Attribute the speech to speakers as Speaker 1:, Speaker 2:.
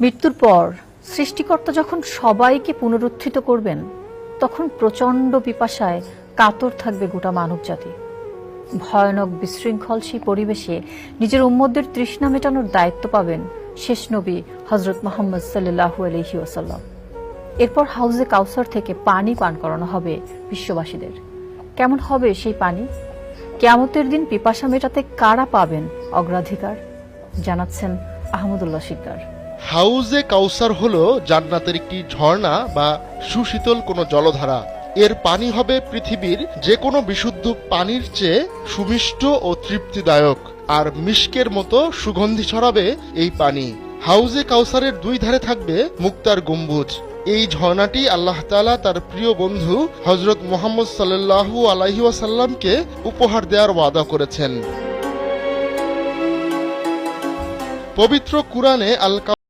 Speaker 1: মৃত্যুর পর সৃষ্টিকর্তা যখন সবাইকে পুনরুত্থিত করবেন, তখন প্রচণ্ড পিপাসায় কাতর থাকবে গোটা মানবজাতি। ভয়ানক বিশৃঙ্খল সেই পরিবেশে নিজের উম্মতদের তৃষ্ণা মেটানোর দায়িত্ব পাবেন শেষ নবী হযরত মুহাম্মদ সাল্লাল্লাহু আলাইহি ওয়াসাল্লাম। এরপর হাউজে কাউসার থেকে পানি পান করানো হবে বিশ্ববাসীদের। কেমন হবে সেই পানি? কিয়ামতের দিন পিপাসা মেটাতে কারা পাবেন অগ্রাধিকার? জানাচ্ছেন আহমদুল্লাহ শিকদার।
Speaker 2: হাউজে কাউসার হলো জান্নাতের একটি ঝর্ণা বা সুশীতল কোনো জলধারা। এর পানি হবে পৃথিবীর যে কোনো বিশুদ্ধ পানির চেয়ে সুমিষ্ট ও তৃপ্তিদায়ক, আর মিশকের মতো সুগন্ধি ছড়াবে এই পানি। হাউজে কাউসারের দুই ধারে থাকবে মুক্তার গম্বুজ। এই ঝর্ণাটি আল্লাহ তাআলা তার প্রিয় বন্ধু হযরত মুহাম্মদ সাল্লাল্লাহু আলাইহি ওয়াসাল্লামকে উপহার দেওয়ার ওয়াদা করেছেন। পবিত্র কুরআনে আল